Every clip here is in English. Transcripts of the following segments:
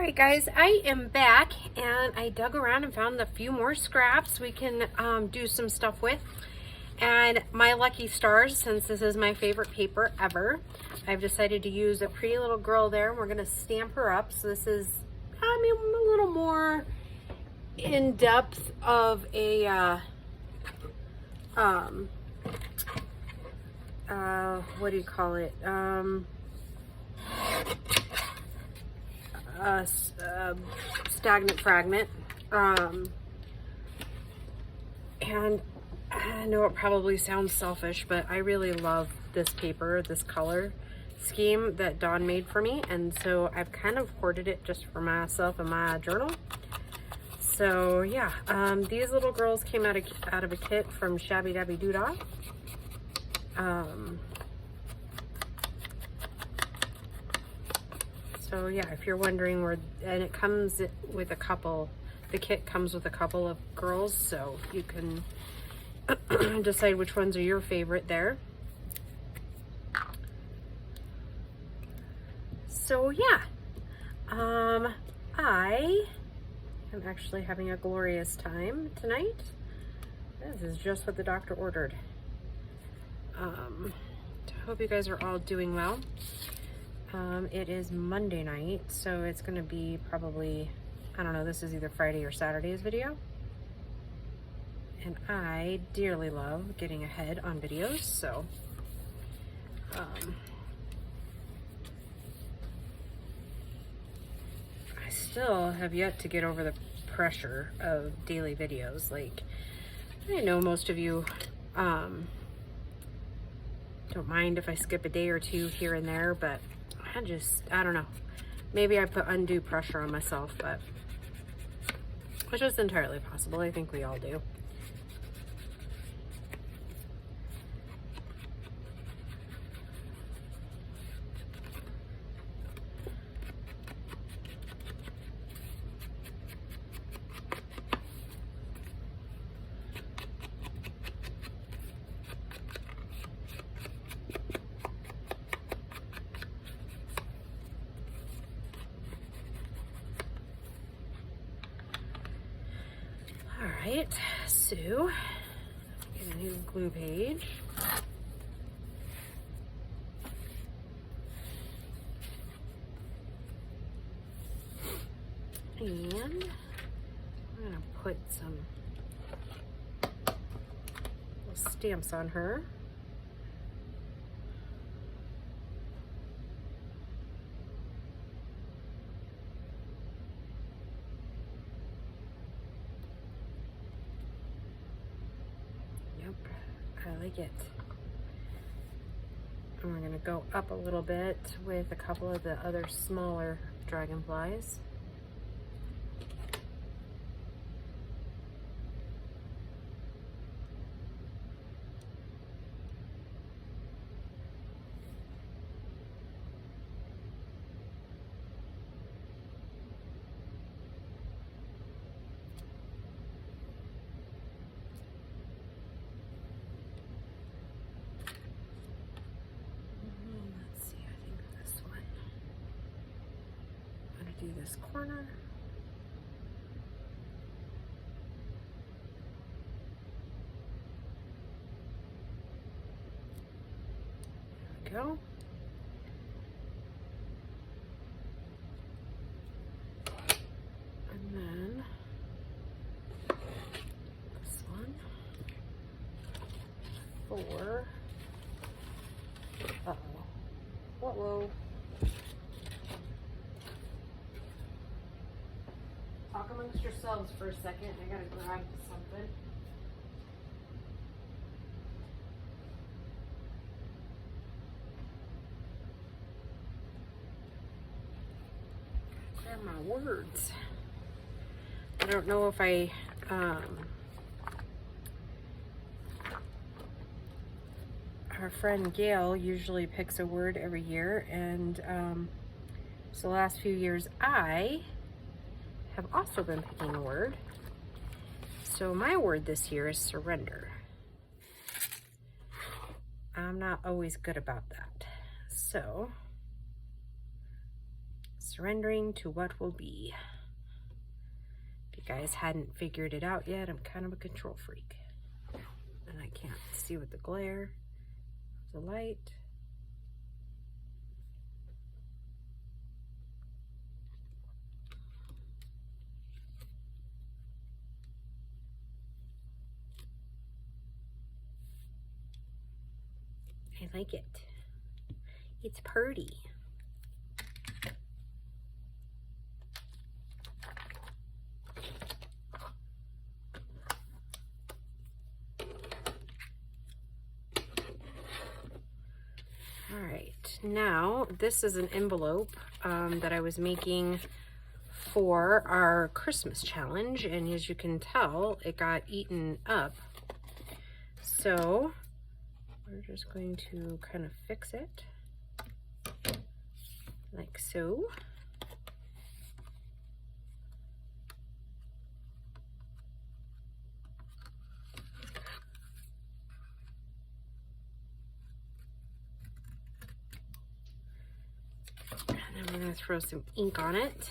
Alright guys, I am back and I dug around and found a few more scraps we can do some stuff with. And my lucky stars, since this is my favorite paper ever, I've decided to use a pretty little girl there and we're going to stamp her up. So this is, a little more in depth of a, what do you call it? Stagnate Fragment. And I know it probably sounds selfish, but I really love this paper, this color scheme that Dawn made for me, and so I've kind of hoarded it just for myself and my journal. So yeah, these little girls came out of a kit from Shabby Dabby Doodah. So yeah, if you're wondering where, and it comes with a couple, the kit comes with a couple of girls, so you can decide which ones are your favorite there. So yeah, I am actually having a glorious time tonight. This is just what the doctor ordered. I hope you guys are all doing well. It is Monday night, so it's gonna be probably, I don't know, this is either Friday or Saturday's video. And I dearly love getting ahead on videos, so I still have yet to get over the pressure of daily videos. Like, I know most of you don't mind if I skip a day or two here and there, but I don't know. Maybe I put undue pressure on myself, but which is entirely possible. I think we all do. Alright, so get a new glue page. And I'm going to put some little stamps on her. I like it. And we're going to go up a little bit with a couple of the other smaller dragonflies. Do this corner. There we go. And then this one for, whoa. Talk amongst yourselves for a second. I gotta grab something. Grab my words. I don't know if our friend Gail usually picks a word every year, and so the last few years I have also been picking a word. So my word this year is surrender. I'm not always good about that. So surrendering to what will be. If you guys hadn't figured it out yet, I'm kind of a control freak. And I can't see with the glare of the light. I like it. It's pretty. All right, now this is an envelope that I was making for our Christmas challenge, and as you can tell, it got eaten up. So we're just going to kind of fix it like so. And then we're going to throw some ink on it.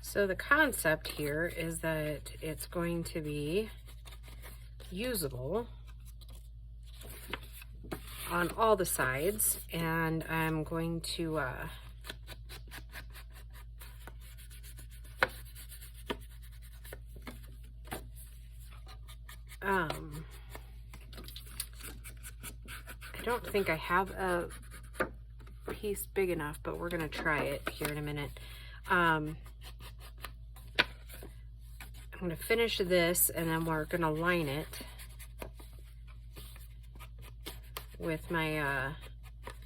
So the concept here is that it's going to be usable on all the sides, and I'm going to I don't think I have a piece big enough, but we're gonna try it here in a minute. I'm gonna finish this, and then we're gonna line it with my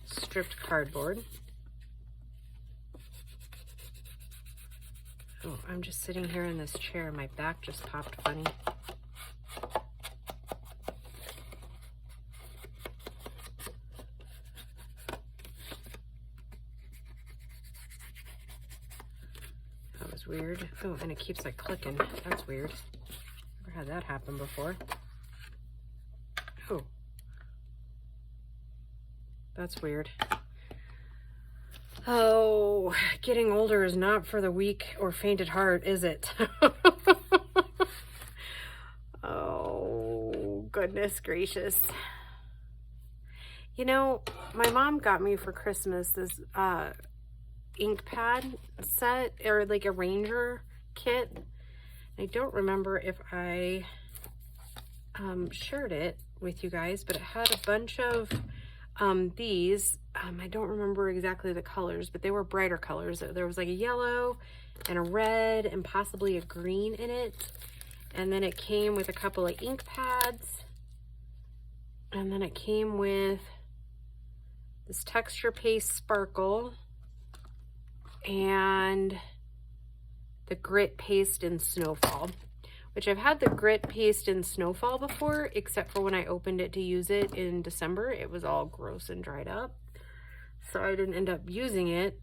stripped cardboard. Oh, I'm just sitting here in this chair. My back just popped funny. That was weird. Oh, and it keeps like clicking. That's weird. Never had that happen before. Oh. That's weird. Oh, getting older is not for the weak or faint at heart, is it? Oh, goodness gracious. You know, my mom got me for Christmas this ink pad set, or like a Ranger kit. I don't remember if I shared it with you guys, but it had a bunch of these. I don't remember exactly the colors, but they were brighter colors. There was like a yellow and a red and possibly a green in it. And then it came with a couple of ink pads. And then it came with this texture paste sparkle and the grit paste in Snowfall, which I've had the grit paste in Snowfall before, except for when I opened it to use it in December. It was all gross and dried up, so I didn't end up using it.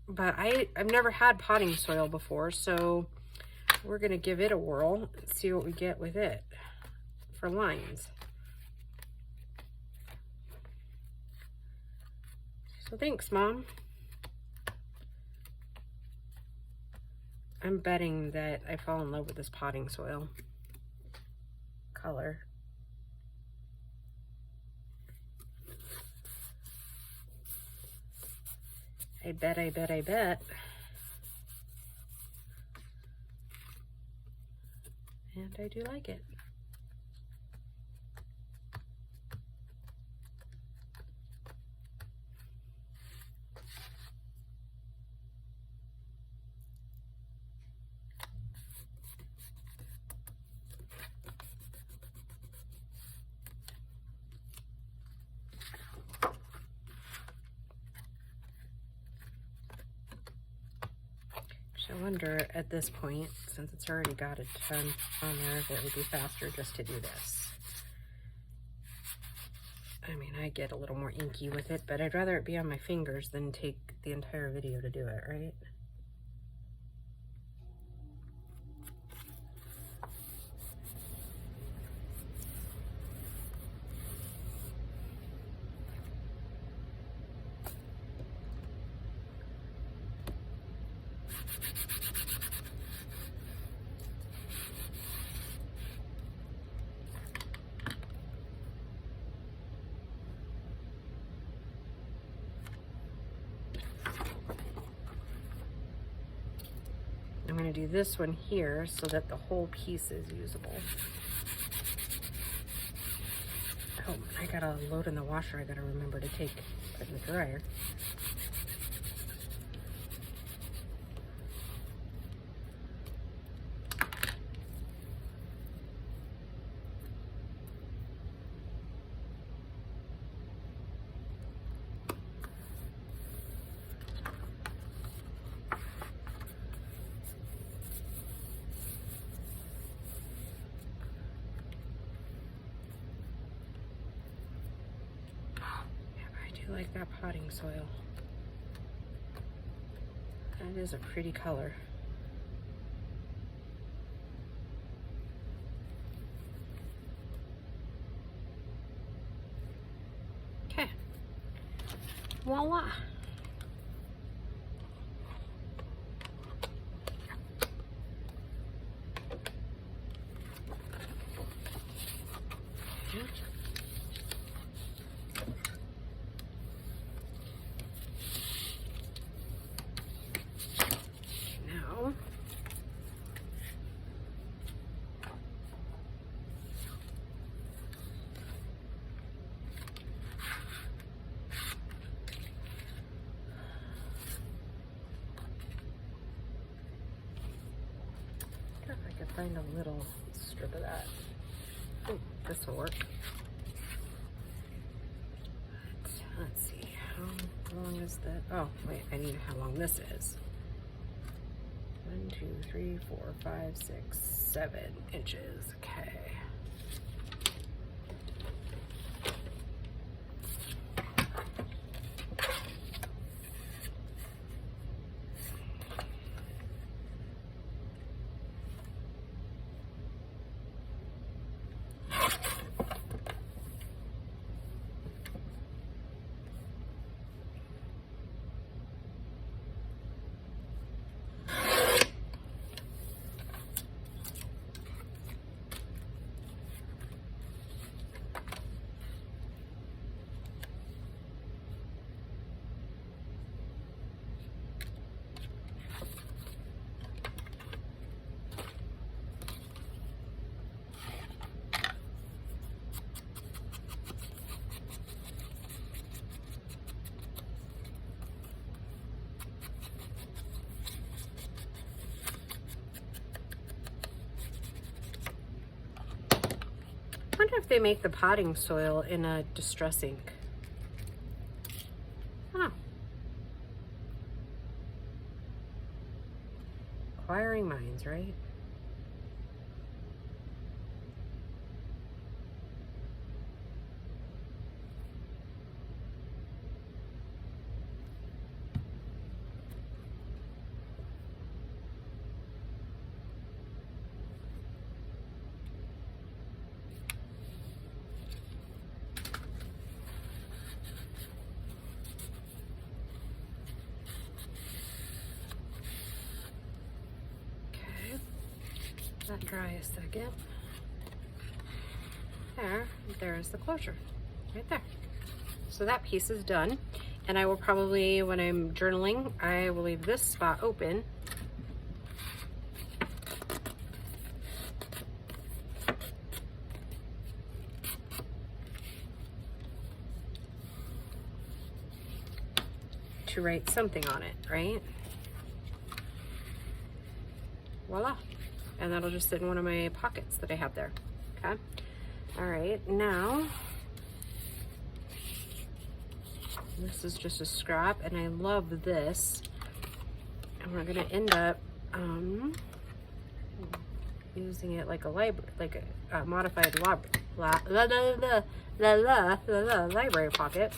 But I've never had potting soil before, so we're gonna give it a whirl and see what we get with it for lines. So thanks, Mom. I'm betting that I fall in love with this potting soil color. I bet. And I do like it. I wonder at this point, since it's already got a ton on there, if it would be faster just to do this. I mean, I get a little more inky with it, but I'd rather it be on my fingers than take the entire video to do it, right? I'm going to do this one here so that the whole piece is usable. Oh, I got a load in the washer I got to remember to take put in the dryer. I like that potting soil. That is a pretty color. Okay. Voila. Find a little strip of that. Oh, this will work. Let's see, how long is that? Oh, wait, I need how long this is. 1, 2, 3, 4, 5, 6, 7 inches. Okay. I wonder if they make the potting soil in a distress ink. Oh. Acquiring minds, right? Let that dry a second. There's the closure right there. So that piece is done, and I will probably, when I'm journaling, I will leave this spot open to write something on it, right? Voila. And that'll just sit in one of my pockets that I have there. Okay. All right. Now, this is just a scrap, and I love this. And we're going to end up Using it like a library, like a modified library pocket.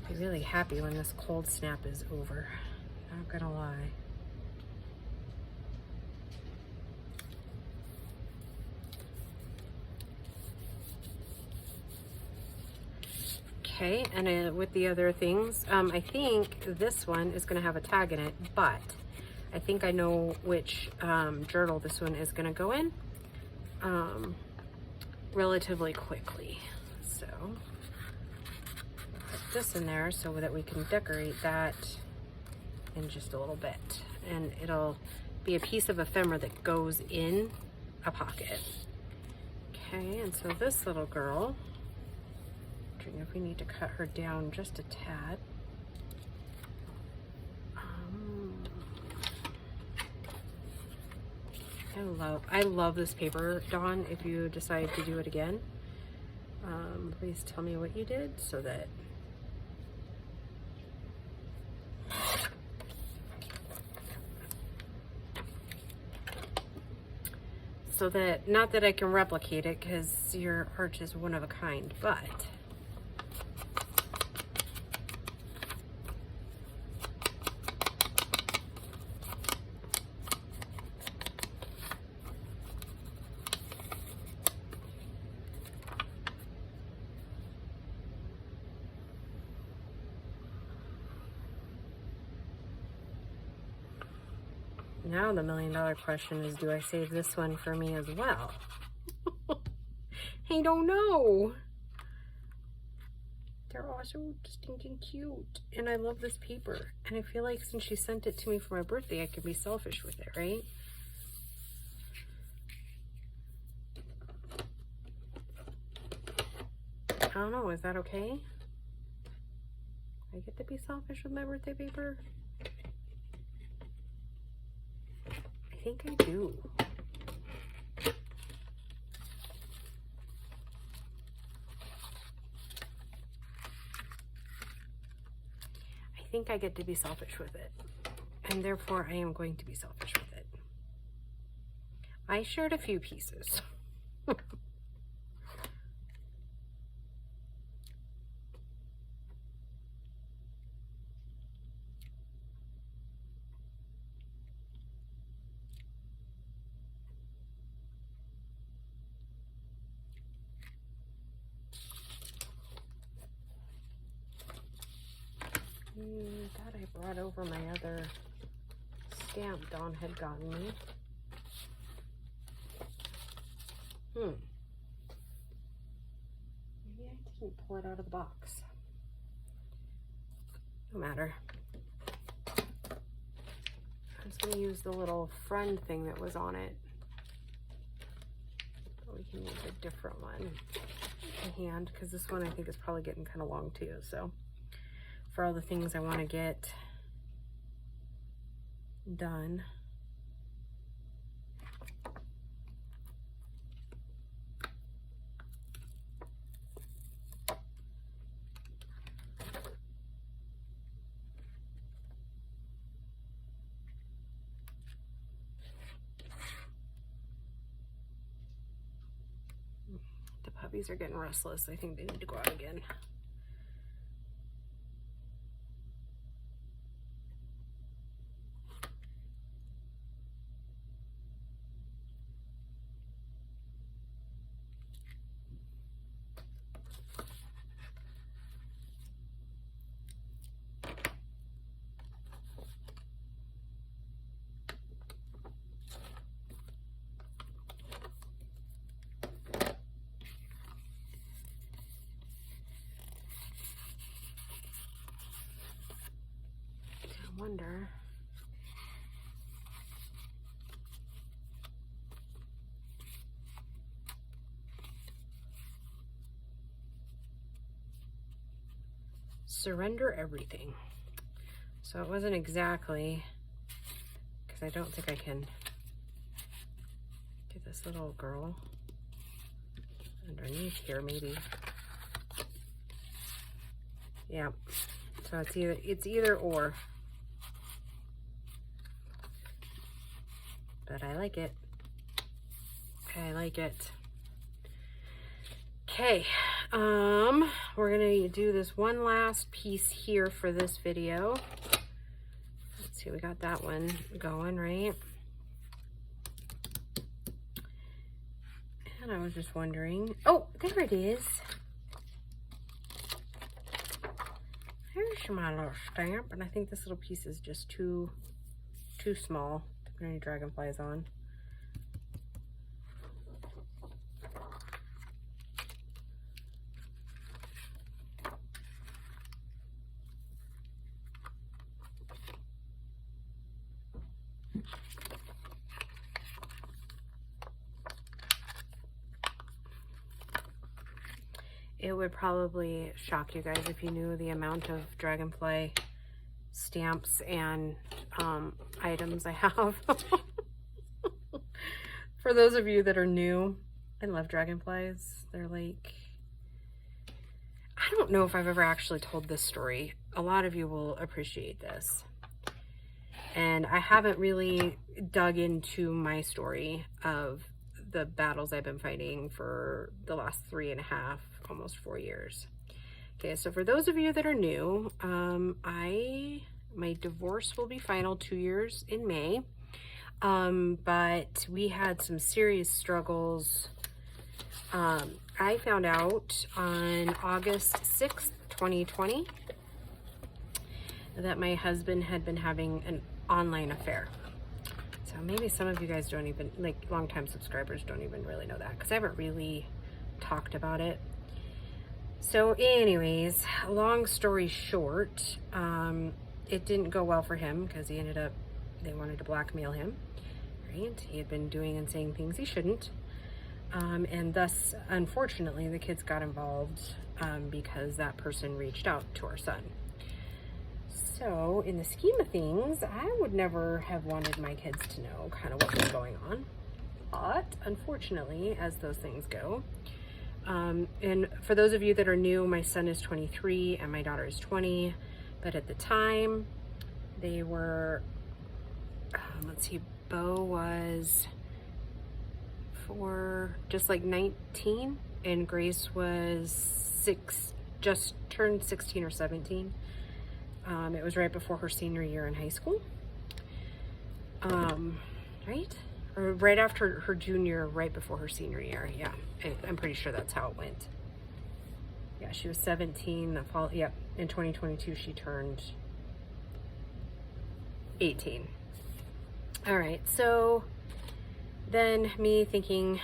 I'll be really happy when this cold snap is over. Not gonna lie. Okay, and with the other things, I think this one is gonna have a tag in it, but I think I know which journal this one is gonna go in relatively quickly. So put this in there so that we can decorate that in just a little bit, and it'll be a piece of ephemera that goes in a pocket. Okay, and so this little girl, wondering if we need to cut her down just a tad. I love this paper, Dawn. If you decide to do it again, please tell me what you did so that not that I can replicate it, because your art is one of a kind, but now the million-dollar question is, do I save this one for me as well? I don't know. They're all so stinking cute. And I love this paper. And I feel like since she sent it to me for my birthday, I could be selfish with it, right? I don't know. Is that okay? I get to be selfish with my birthday paper? I think I do. I think I get to be selfish with it, and therefore I am going to be selfish with it. I shared a few pieces. Thought I brought over my other stamp Dawn had gotten me. Maybe I didn't pull it out of the box. No matter. I'm just going to use the little friend thing that was on it. But we can use a different one in hand, because this one I think is probably getting kind of long too. So for all the things I want to get done. The puppies are getting restless. I think they need to go out again. Wonder. surrender everything. So it wasn't exactly, because I don't think I can get this little girl underneath here, maybe. Yeah, so it's either or. But I like it. I like it. Okay, we're gonna do this one last piece here for this video. Let's see, we got that one going, right? And I was just wondering, oh, there it is. There's my little stamp, and I think this little piece is just too small to put any dragonflies on. It would probably shock you guys if you knew the amount of dragonfly stamps and items I have. For those of you that are new, I love dragonflies. They're like, I don't know if I've ever actually told this story. A lot of you will appreciate this. And I haven't really dug into my story of the battles I've been fighting for the last 3.5, almost 4 years. Okay, so for those of you that are new, my divorce will be final 2 years in May. But we had some serious struggles. I found out on August 6th, 2020, that my husband had been having an online affair. So maybe some of you guys don't even, like longtime subscribers don't even really know that, because I haven't really talked about it. So anyways, long story short, it didn't go well for him because they wanted to blackmail him, right? He had been doing and saying things he shouldn't. And thus, unfortunately, the kids got involved because that person reached out to our son. So in the scheme of things, I would never have wanted my kids to know kind of what was going on. But unfortunately, as those things go, and for those of you that are new, my son is 23 and my daughter is 20. But at the time, they were, let's see, Bo was just like 19 and Grace was just turned 16 or 17. It was right before her senior year in high school. Right? Or right after her junior, right before her senior year. Yeah, I'm pretty sure that's how it went. Yeah, she was 17 the fall. Yep, in 2022 she turned 18. All right, so then me thinking,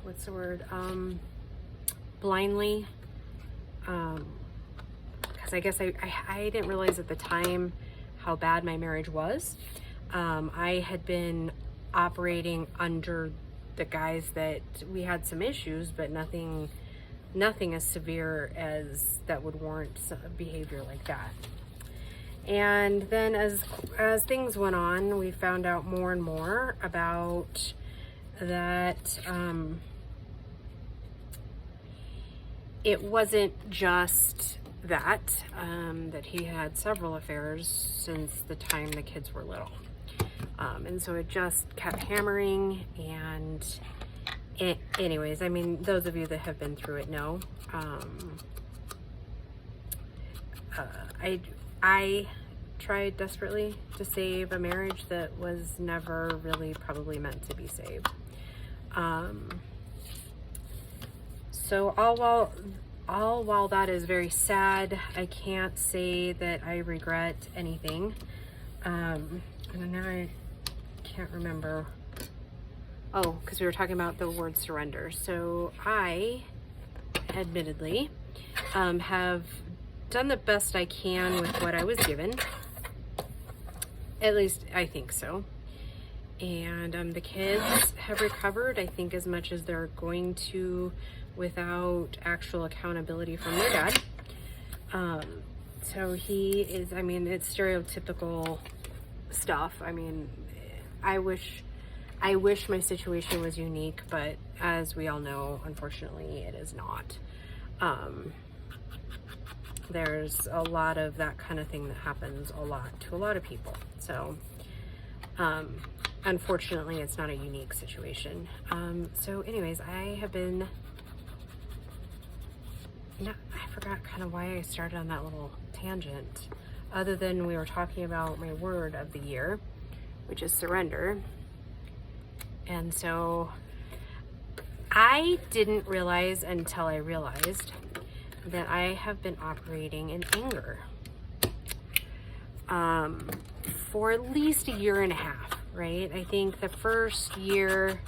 what's the word? Blindly. Because I guess I didn't realize at the time how bad my marriage was. I had been operating under the guise that we had some issues, but nothing as severe as that would warrant behavior like that. And then as things went on, we found out more and more about that. It wasn't just that he had several affairs since the time the kids were little. And so it just kept hammering. And anyways, I mean, those of you that have been through it know. I tried desperately to save a marriage that was never really probably meant to be saved. So all while that is very sad, I can't say that I regret anything. And now I can't remember. Oh, because we were talking about the word surrender. So I, admittedly, have done the best I can with what I was given. At least I think so. And the kids have recovered, I think, as much as they're going to without actual accountability from their dad. So he is, I mean, it's stereotypical stuff. I mean, I wish my situation was unique, but as we all know, unfortunately, it is not. There's a lot of that kind of thing that happens a lot to a lot of people. So, unfortunately, it's not a unique situation. So anyways, I forgot kind of why I started on that little tangent, other than we were talking about my word of the year, which is surrender. And so I didn't realize until I realized that I have been operating in anger for at least a year and a half, right? I think the first year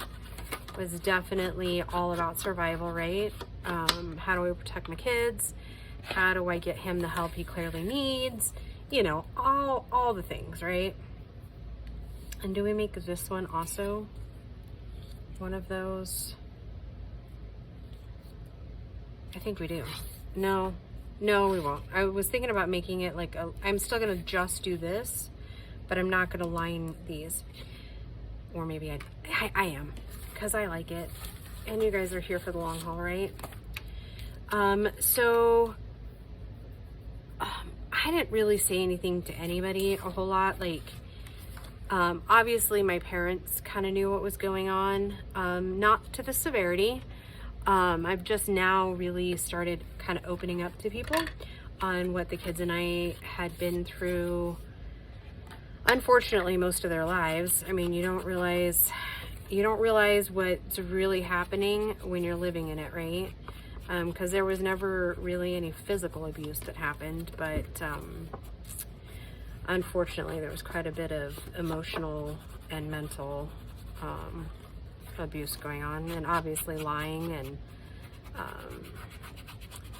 was definitely all about survival, right? How do I protect my kids? How do I get him the help he clearly needs? You know, all the things, right? And do we make this one also one of those? I think we do. No, we won't. I was thinking about making it like I'm still gonna just do this, but I'm not gonna line these. Or maybe I am, because I like it. And you guys are here for the long haul, right? So I didn't really say anything to anybody a whole lot. Like, obviously my parents kind of knew what was going on, not to the severity. I've just now really started kind of opening up to people on what the kids and I had been through, unfortunately, most of their lives. I mean, you don't realize what's really happening when you're living in it, right? Because there was never really any physical abuse that happened, but unfortunately there was quite a bit of emotional and mental abuse going on, and obviously lying. And I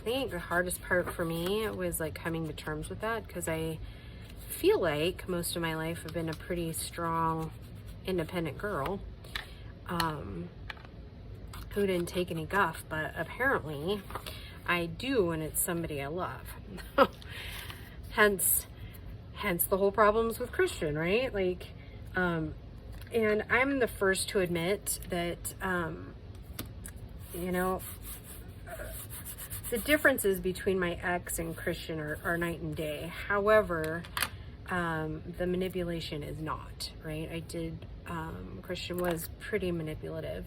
think the hardest part for me was like coming to terms with that, because I feel like most of my life I've been a pretty strong, independent girl who didn't take any guff, but apparently I do when it's somebody I love. hence the whole problems with Christian, right? Like, and I'm the first to admit that, you know, the differences between my ex and Christian are night and day. However, the manipulation is not, right? Christian was pretty manipulative.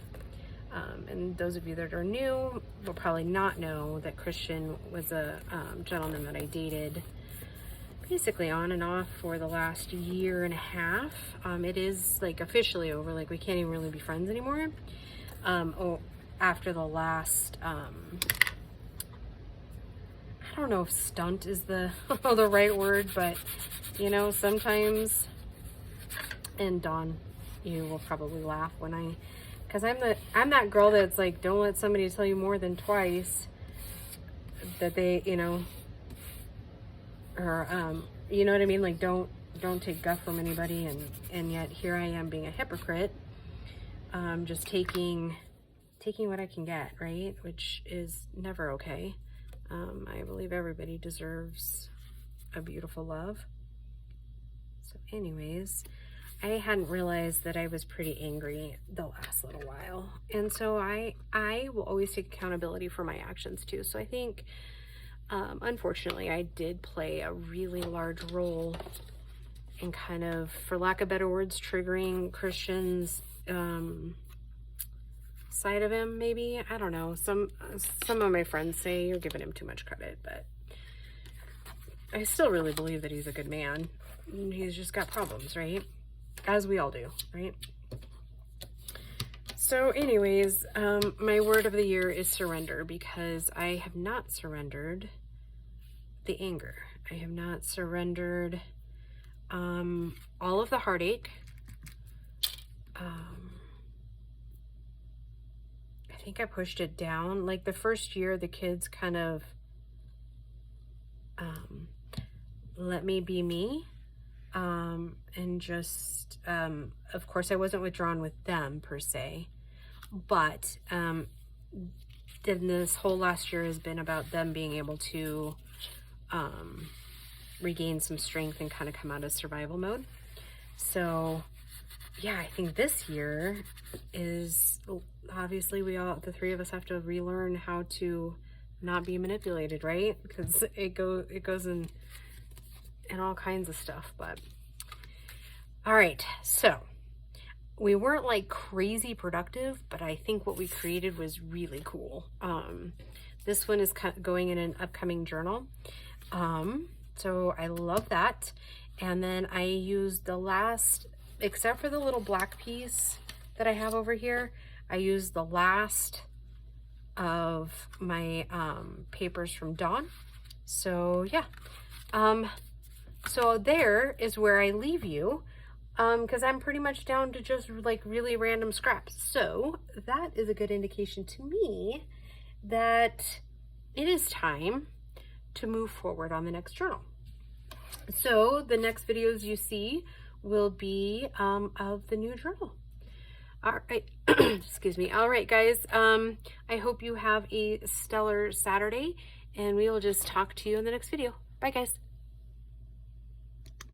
And those of you that are new will probably not know that Christian was a gentleman that I dated basically on and off for the last year and a half. It is like officially over, like we can't even really be friends anymore. After the last, I don't know if stunt is the the right word, but you know, sometimes, and Dawn, you will probably laugh when because I'm that girl that's like, don't let somebody tell you more than twice that they, you know, or you know what I mean? Like, don't take guff from anybody, and yet here I am being a hypocrite, just taking what I can get, right? Which is never okay. I believe everybody deserves a beautiful love. So anyways, I hadn't realized that I was pretty angry the last little while. And so I will always take accountability for my actions too. So I think, unfortunately, I did play a really large role in kind of, for lack of better words, triggering Christian's side of him, maybe. I don't know. Some of my friends say you're giving him too much credit, but I still really believe that he's a good man. He's just got problems, right? As we all do, right? So anyways, my word of the year is surrender, because I have not surrendered the anger. I have not surrendered all of the heartache. I think I pushed it down. Like the first year, the kids kind of let me be me. and just, of course I wasn't withdrawn with them per se, but then this whole last year has been about them being able to regain some strength and kind of come out of survival mode. So yeah, I think this year is, obviously the three of us have to relearn how to not be manipulated, right? Because it goes in all kinds of stuff. But all right, so we weren't like crazy productive, but I think what we created was really cool. This one is going in an upcoming journal. So I love that. And then I used the last, except for the little black piece that I have over here, I used the last of my papers from Dawn. So yeah, so there is where I leave you, because I'm pretty much down to just like really random scraps. So that is a good indication to me that it is time to move forward on the next journal. So the next videos you see will be of the new journal. All right, excuse me. All right, guys. I hope you have a stellar Saturday, and we will just talk to you in the next video. Bye, guys.